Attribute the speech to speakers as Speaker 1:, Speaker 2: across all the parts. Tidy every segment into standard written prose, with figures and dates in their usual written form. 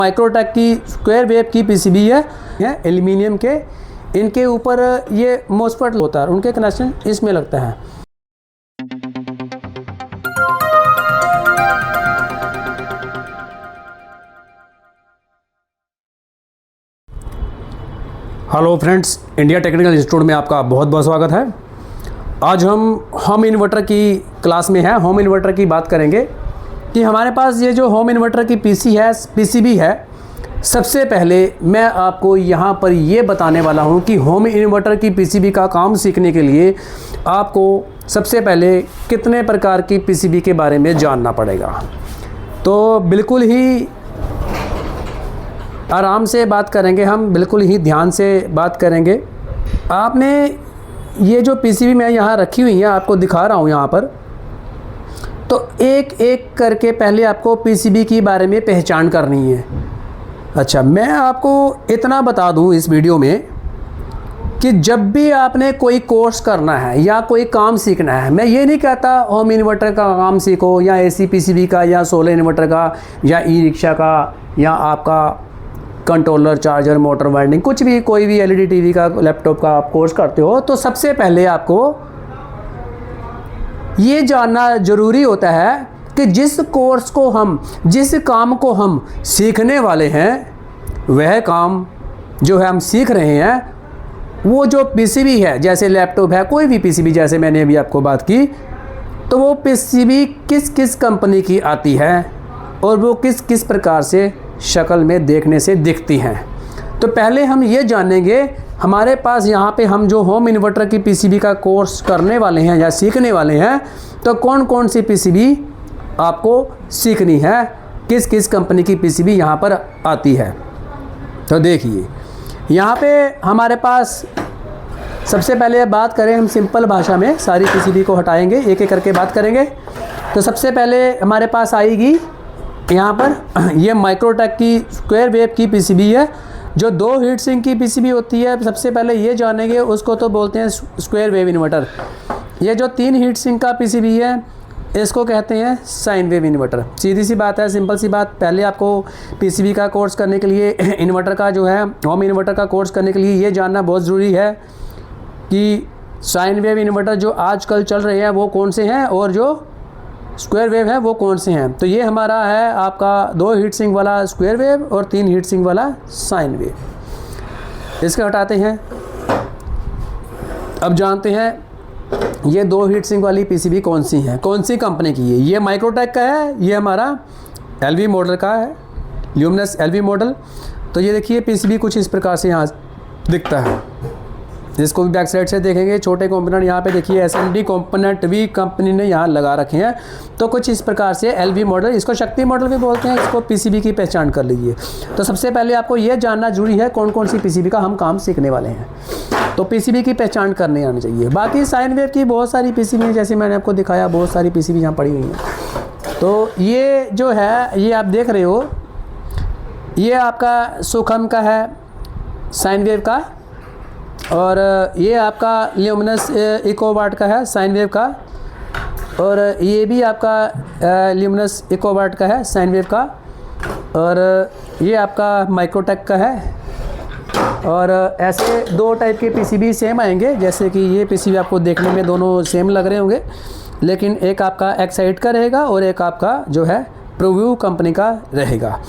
Speaker 1: Microtek की square wave की PCB है एल्यूमिनियम के। इनके ऊपर ये मोस्फेट होता है, उनके कनेक्शन इसमें लगता है। Hello friends, India technical institute में आपका बहुत बहुत स्वागत है। आज हम होम इन्वर्टर की क्लास में हैं। होम इन्वर्टर की बात करेंगे कि हमारे पास ये जो होम इन्वर्टर की पीसीबी है, सबसे पहले मैं आपको यहाँ पर ये बताने वाला हूँ कि होम इन्वर्टर की पीसीबी का काम सीखने के लिए आपको सबसे पहले कितने प्रकार की पीसीबी के बारे में जानना पड़ेगा। तो बिल्कुल ही आराम से बात करेंगे, हम बिल्कुल ही ध्यान से बात करेंगे। आपने ये जो पीसीबी मैं यहाँ रखी हुई है, आपको दिखा रहा हूँ यहाँ पर, तो एक एक करके पहले आपको पीसीबी के बारे में पहचान करनी है। अच्छा, मैं आपको इतना बता दूँ इस वीडियो में कि जब भी आपने कोई कोर्स करना है या कोई काम सीखना है, मैं ये नहीं कहता होम इन्वर्टर का काम सीखो या एसी पीसीबी का या सोलर इन्वर्टर का या ई रिक्शा का या आपका कंट्रोलर, चार्जर, मोटर वाइंडिंग, कुछ भी, कोई भी एलईडी टीवी का, लैपटॉप का आप कोर्स करते हो, तो सबसे पहले आपको ये जानना ज़रूरी होता है कि जिस कोर्स को हम, जिस काम को हम सीखने वाले हैं, वह काम जो है हम सीख रहे हैं, वो जो पीसीबी है, जैसे लैपटॉप है, कोई भी पीसीबी, जैसे मैंने अभी आपको बात की, तो वो पीसीबी किस किस कंपनी की आती है और वो किस किस प्रकार से शक्ल में देखने से दिखती हैं। तो पहले हम ये जानेंगे, हमारे पास यहाँ पे हम जो होम इन्वर्टर की पीसीबी का कोर्स करने वाले हैं या सीखने वाले हैं, तो कौन कौन सी पीसीबी आपको सीखनी है, किस किस कंपनी की पीसीबी यहाँ पर आती है। तो देखिए, यहाँ पे हमारे पास सबसे पहले बात करें, हम सिंपल भाषा में सारी पीसीबी को हटाएंगे, एक एक करके बात करेंगे। तो सबसे पहले हमारे पास आएगी यहाँ पर ये माइक्रोटेक की स्क्वायर वेव की पीसीबी है, जो 2 हीट सिंक की पीसीबी होती है। सबसे पहले ये जानेंगे, उसको तो बोलते हैं स्क्वायर वेव इन्वर्टर। ये जो 3 हीट सिंक का पीसीबी है, इसको कहते हैं साइन वेव इन्वर्टर। सीधी सी बात है, सिंपल सी बात। पहले आपको पीसीबी का कोर्स करने के लिए, इन्वर्टर का जो है, होम इन्वर्टर का कोर्स करने के लिए ये जानना बहुत ज़रूरी है कि साइन वेव इन्वर्टर जो आजकल चल रहे हैं वो कौन से हैं और जो स्क्वायर वेव है वो कौन से हैं। तो ये हमारा है आपका 2 हीट सिंक वाला स्क्वायर वेव और 3 हीट सिंक वाला साइन वेव। इसके हटाते हैं। अब जानते हैं ये 2 हीट सिंक वाली पीसीबी कौन सी हैं, कौन सी कंपनी की है। ये माइक्रोटेक का है, ये हमारा एलवी मॉडल का है, ल्यूमिनस एलवी मॉडल। तो ये देखिए पीसीबी कुछ इस प्रकार से यहाँ दिखता है। जिसको भी बैक साइड से देखेंगे, छोटे कंपोनेंट यहाँ पे देखिए एसएमडी कंपोनेंट भी कंपनी ने यहाँ लगा रखे हैं। तो कुछ इस प्रकार से एलवी मॉडल, इसको शक्ति मॉडल भी बोलते हैं, इसको पीसीबी की पहचान कर लीजिए। तो सबसे पहले आपको ये जानना जरूरी है कौन कौन सी पीसीबी का हम काम सीखने वाले हैं, तो पीसीबी की पहचान करने आनी चाहिए। बाकी साइन वेव की बहुत सारी पीसीबी हैं, जैसे मैंने आपको दिखाया, बहुत सारी पीसीबी यहाँ पड़ी हुई हैं। तो ये जो है, ये आप देख रहे हो, ये आपका सुखम का है साइन वेव का, और ये आपका ल्यूमिनस इकोवाट का है साइन वेव का, और ये भी आपका ल्यूमिनस इकोवाट का है साइन वेव का, और ये आपका माइक्रोटेक का है। और ऐसे 2 टाइप के पीसीबी सेम आएंगे, जैसे कि ये पीसीबी आपको देखने में दोनों सेम लग रहे होंगे, लेकिन एक आपका एक्साइड का रहेगा और एक आपका जो है प्रोव्यू कंपनी का रहेगा,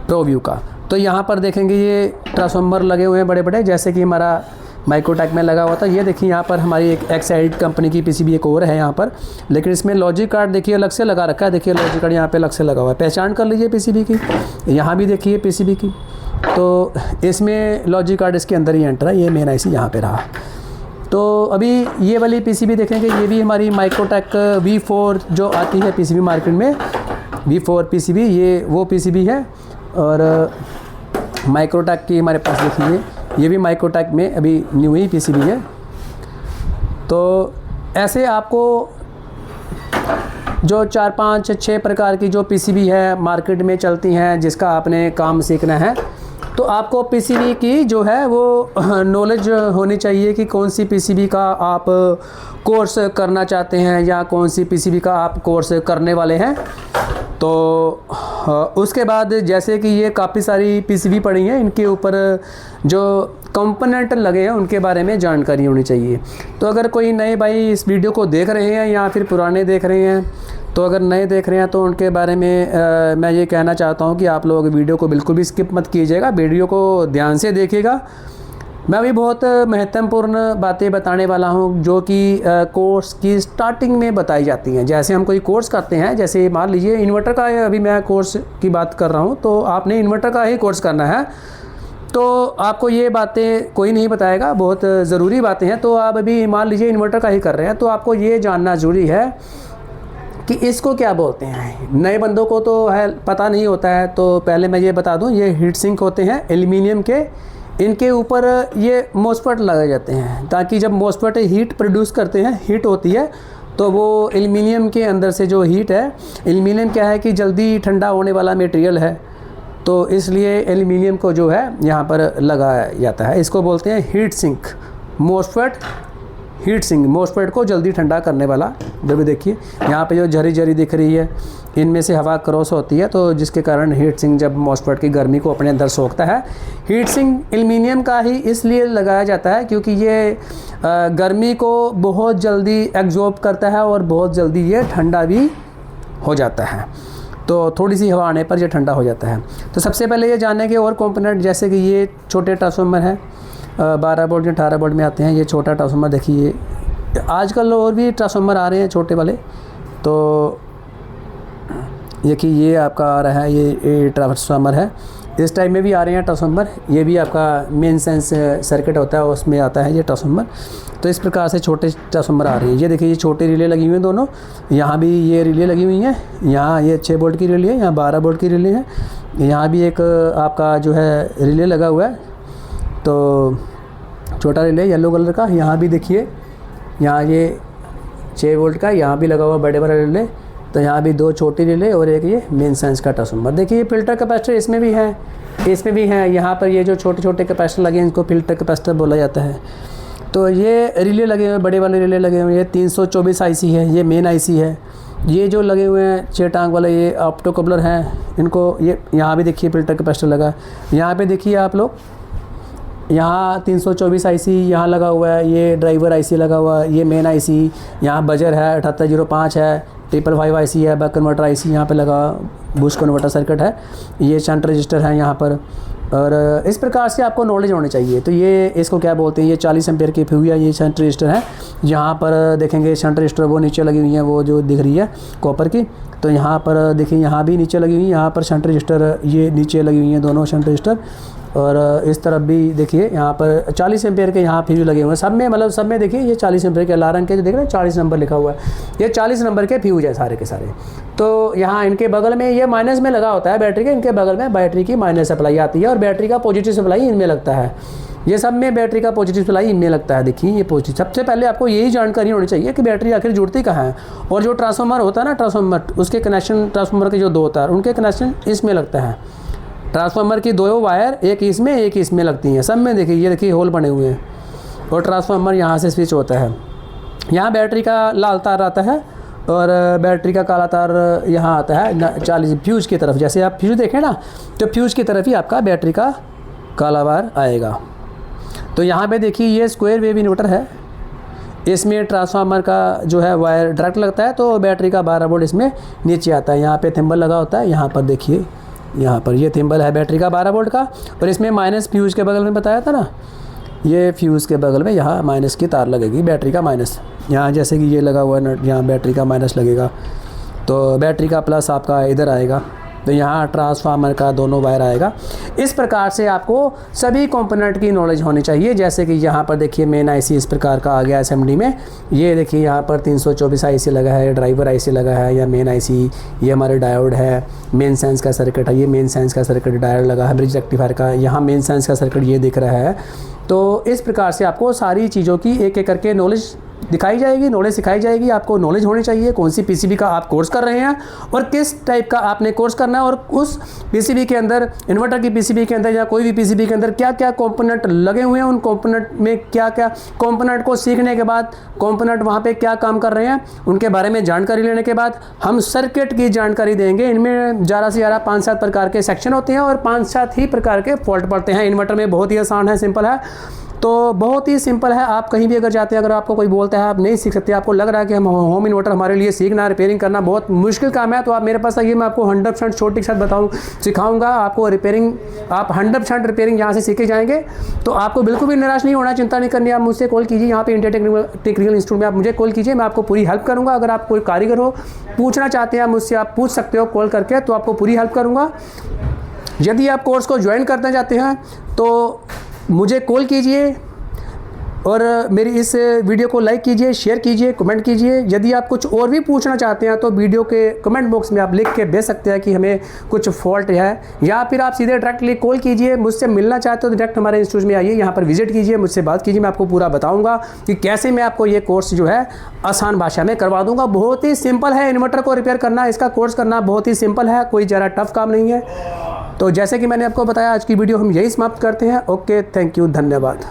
Speaker 1: प्रोव्यू का। तो यहाँ पर देखेंगे ये ट्रांसफार्मर लगे हुए हैं बड़े बड़े, जैसे कि हमारा माइक्रोटेक में लगा हुआ था। ये देखिए यहाँ पर हमारी एक एक्साइड कंपनी की पीसीबी एक और है यहाँ पर, लेकिन इसमें लॉजिक कार्ड देखिए अलग से लगा रखा है। देखिए लॉजिक कार्ड यहाँ पे अलग से लगा हुआ है, पहचान कर लीजिए पीसीबी की। यहाँ भी देखिए पीसीबी की, तो इसमें लॉजिक कार्ड इसके अंदर ही एंटर है, ये मेन आईसी यहाँ पे रहा। तो अभी ये वाली पीसीबी देखेंगे, ये भी हमारी माइक्रोटेक V4 जो आती है पीसीबी मार्केट में, V4 पीसीबी, ये वो पीसीबी है। और माइक्रोटेक की हमारे पास देखिए, ये भी माइक्रोटेक में अभी न्यू ही पीसीबी है। तो ऐसे आपको जो 4, 5, 6 प्रकार की जो पीसीबी है मार्केट में चलती हैं, जिसका आपने काम सीखना है, तो आपको पीसीबी की जो है वो नॉलेज होनी चाहिए कि कौन सी पीसीबी का आप कोर्स करना चाहते हैं या कौन सी पीसीबी का आप कोर्स करने वाले हैं। तो उसके बाद जैसे कि ये काफ़ी सारी पीसीबी पड़ी हैं, इनके ऊपर जो कंपोनेंट लगे हैं उनके बारे में जानकारी होनी चाहिए। तो अगर कोई नए भाई इस वीडियो को देख रहे हैं या फिर पुराने देख रहे हैं, तो अगर नए देख रहे हैं तो उनके बारे में मैं ये कहना चाहता हूँ कि आप लोग वीडियो को बिल्कुल भी स्किप मत कीजिएगा, वीडियो को ध्यान से देखिएगा। मैं अभी बहुत महत्वपूर्ण बातें बताने वाला हूँ जो कि कोर्स की स्टार्टिंग में बताई जाती हैं। जैसे हम कोई कोर्स करते हैं, जैसे मान लीजिए इन्वर्टर का अभी मैं कोर्स की बात कर रहा हूँ, तो आपने इन्वर्टर का ही कोर्स करना है, तो आपको ये बातें कोई नहीं बताएगा, बहुत ज़रूरी बातें हैं। तो आप अभी मान लीजिए इन्वर्टर का ही कर रहे हैं, तो आपको ये जानना ज़रूरी है कि इसको क्या बोलते हैं। नए बंदों को तो है पता नहीं होता है, तो पहले मैं ये बता दूँ, ये हीट सिंक होते हैं एल्युमिनियम के। इनके ऊपर ये मॉसफेट लगाए जाते हैं ताकि जब मॉसफेट हीट प्रोड्यूस करते हैं, हीट होती है, तो वो एल्युमिनियम के अंदर से जो हीट है, एल्युमिनियम क्या है कि जल्दी ठंडा होने वाला मटेरियल है, तो इसलिए एल्युमिनियम को जो है यहाँ पर लगाया जाता है। इसको बोलते हैं heat sink, MOSFET heat sink, MOSFET को जल्दी ठंडा करने वाला। जब देखिए यहाँ पे जो झरी झरी दिख रही है, इनमें से हवा क्रॉस होती है, तो जिसके कारण हीट सिंक जब मॉसफेट की गर्मी को अपने अंदर सोखता है। हीट सिंक एल्युमिनियम का ही इसलिए लगाया जाता है क्योंकि ये गर्मी को बहुत जल्दी एब्जॉर्ब करता है और बहुत जल्दी ये ठंडा भी हो जाता है। तो थोड़ी सी हवा आने पर ये ठंडा हो जाता है। तो सबसे पहले ये जानने के और कंपोनेंट, जैसे कि ये छोटे ट्रांसफार्मर हैं, 12 वोल्ट या 18 वोल्ट में आते हैं। ये छोटा ट्रांसफार्मर देखिए, आजकल और भी ट्रांसफार्मर आ रहे हैं छोटे वाले। तो देखिए ये आपका आ रहा है, ये ट्रांसफार्मर है, इस टाइप में भी आ रहे हैं ट्रांसफार्मर। ये भी आपका मेन सेंस सर्किट होता है, उसमें आता है ये ट्रांसफार्मर। तो इस प्रकार से छोटे ट्रांसफार्मर आ रही है। ये देखिए ये छोटे रिले लगी हुई हैं दोनों, यहाँ भी ये रिले लगी हुई हैं। यहाँ ये 6 वोल्ट की रिले है, यहाँ 12 वोल्ट की रिले है। यहाँ भी एक आपका जो है रिले लगा हुआ है, तो छोटा रिले येलो कलर का। यहाँ भी देखिए, यहाँ ये 6 वोल्ट का, यहाँ भी लगा हुआ बड़े बड़े रिले। तो यहाँ भी 2 छोटी रिले और एक ये मेन सेंस का ट्रांसफार्मर। देखिए ये फिल्टर कैपेसिटर इसमें भी है, इसमें भी है। यहाँ पर ये जो छोटे छोटे कैपेसिटर लगे हैं, इनको फिल्टर कैपेसिटर बोला जाता है। तो ये रिले लगे हुए, बड़े वाले रिले लगे हुए हैं। ये 324 आईसी है, ये मेन आईसी है। ये जो लगे हुए हैं 6 टांग वाले, ये ऑप्टोकपलर हैं। इनको ये यहाँ भी देखिए फिल्टर कैपेसिटर लगा। यहाँ पे देखिए आप लोग, यहाँ 324 आईसी यहाँ लगा हुआ है, ये ड्राइवर आईसी लगा हुआ है, ये मेन आईसी। यहाँ बजर है, 7805 है, 555 आईसी है, बैक कन्वर्टर आईसी यहाँ पे लगा, बूस्ट कन्वर्टर सर्किट है, ये शंट रजिस्टर है यहाँ पर। और इस प्रकार से आपको नॉलेज होनी चाहिए। तो ये इसको क्या बोलते हैं, ये 40 एम्पेयर की फ्यूज है, ये शंट रजिस्टर है। यहाँ पर देखेंगे शंट रजिस्टर वो नीचे लगी हुई है, वो जो दिख रही है कॉपर की। तो यहाँ पर देखिए, यहाँ भी नीचे लगी हुई है, यहाँ पर शंट रजिस्टर ये नीचे लगी हुई हैं दोनों शंट रजिस्टर। और इस तरफ भी देखिए यहाँ पर 40 एम्पेयर के यहाँ फ्यूज लगे हुए हैं। सब में मतलब सब में देखिए ये 40 एम्पेयर के लाल रंग के जो देख रहे हैं 40 नंबर लिखा हुआ है, ये 40 नंबर के फ्यूज है सारे के सारे। तो यहाँ इनके बगल में ये माइनस में लगा होता है बैटरी के, इनके बगल में बैटरी की माइनस सप्लाई आती है और बैटरी का पॉजिटिव सप्लाई इनमें लगता है। ये सब में बैटरी का पॉजिटिव सप्लाई इनमें लगता है। देखिए ये पॉजिटिव, सबसे पहले आपको यही जानकारी होनी चाहिए कि बैटरी आखिर जुड़ती कहाँ है। और जो ट्रांसफार्मर होता है ना, ट्रांसफार्मर उसके कनेक्शन, ट्रांसफार्मर के जो 2 तार, उनके कनेक्शन इसमें लगता है। ट्रांसफार्मर की 2 वायर, एक इसमें लगती हैं। सब में देखिए, ये देखिए होल बने हुए हैं। और ट्रांसफार्मर यहाँ से स्विच होता है। यहाँ बैटरी का लाल तार आता है और बैटरी का काला तार यहाँ आता है 40 फ्यूज की तरफ। जैसे आप फ्यूज देखें ना, तो फ्यूज की तरफ ही आपका बैटरी का काला वायर आएगा। तो यहाँ पे देखिए ये स्क्वायर वेव इन्वर्टर है, इसमें ट्रांसफार्मर का जो है वायर डायरेक्ट लगता है, तो बैटरी का 12 वोल्ट इसमें नीचे आता है। यहाँ पे थिम्बल लगा होता है, यहाँ पर देखिए, यहाँ पर ये थिम्बल है बैटरी का 12 वोल्ट का। और इसमें माइनस फ्यूज़ के बगल में बताया था ना, ये फ्यूज़ के बगल में यहाँ माइनस की तार लगेगी, बैटरी का माइनस। यहाँ जैसे कि ये लगा हुआ है, यहाँ बैटरी का माइनस लगेगा, तो बैटरी का प्लस आपका इधर आएगा। तो यहाँ ट्रांसफार्मर का दोनों वायर आएगा। इस प्रकार से आपको सभी कंपोनेंट की नॉलेज होनी चाहिए। जैसे कि यहाँ पर देखिए मेन आईसी इस प्रकार का आ गया एसएमडी में। ये देखिए यहाँ पर 324 आईसी लगा है, ड्राइवर आईसी लगा है, या मेन आईसी, ये हमारे डायोड है, मेन सेंस का सर्किट है, ये मेन सेंस का सर्किट डायोड लगा है, ब्रिज रेक्टिफायर का, यहाँ मेन सेंस का सर्किट ये दिख रहा है। तो इस प्रकार से आपको सारी चीज़ों की एक एक करके नॉलेज दिखाई जाएगी, नॉलेज सिखाई जाएगी। आपको नॉलेज होनी चाहिए कौन सी पीसीबी का आप कोर्स कर रहे हैं और किस टाइप का आपने कोर्स करना है, और उस पीसीबी के अंदर, इन्वर्टर की पीसीबी के अंदर या कोई भी पीसीबी के अंदर क्या क्या कंपोनेंट लगे हुए हैं, उन कंपोनेंट में क्या क्या कंपोनेंट को सीखने के बाद कंपोनेंट वहाँ पे क्या काम कर रहे हैं, उनके बारे में जानकारी लेने के बाद हम सर्किट की जानकारी देंगे। इनमें ज़्यादा से ज़्यादा 5-7 प्रकार के सेक्शन होते हैं और 5-7 ही प्रकार के फॉल्ट पड़ते हैं। इन्वर्टर में बहुत ही आसान है, सिंपल है, तो बहुत ही सिंपल है। आप कहीं भी अगर जाते हैं, अगर आपको कोई बोलता है आप नहीं सीख सकते, आपको लग रहा है कि हम होम इन्वर्टर हमारे लिए सीखना, रिपेयरिंग करना बहुत मुश्किल काम है, तो आप मेरे पास आइए, मैं आपको 100% छोटी के साथ सिखाऊंगा। आपको रिपेयरिंग, आप 100% रिपेयरिंग यहाँ से सीखे जाएंगे, तो आपको बिल्कुल भी निराश नहीं होना, चिंता नहीं करनी। आप मुझसे कॉल कीजिए, यहाँ पे इंडिया टेक्निकल इंस्टीट्यूट में आप मुझे कॉल कीजिए, मैं आपको पूरी हेल्प करूँगा। अगर आप कोई कारीगर हो, पूछना चाहते हैं मुझसे, आप पूछ सकते हो कॉल करके, तो आपको पूरी हेल्प करूँगा। यदि आप कोर्स को ज्वाइन करना चाहते हैं तो मुझे कॉल कीजिए और मेरी इस वीडियो को लाइक कीजिए, शेयर कीजिए, कमेंट कीजिए। यदि आप कुछ और भी पूछना चाहते हैं तो वीडियो के कमेंट बॉक्स में आप लिख के भेज सकते हैं कि हमें कुछ फॉल्ट है, या फिर आप सीधे डायरेक्टली कॉल कीजिए। मुझसे मिलना चाहते हो तो डायरेक्ट हमारे इंस्टीट्यूट में आइए, यहाँ पर विजिट कीजिए, मुझसे बात कीजिए, मैं आपको पूरा बताऊँगा कि कैसे मैं आपको ये कोर्स जो है आसान भाषा में करवा दूँगा। बहुत ही सिंपल है, इन्वर्टर को रिपेयर करना, इसका कोर्स करना बहुत ही सिंपल है, कोई ज़्यादा टफ काम नहीं है। तो जैसे कि मैंने आपको बताया, आज की वीडियो हम यही समाप्त करते हैं। ओके, थैंक यू, धन्यवाद।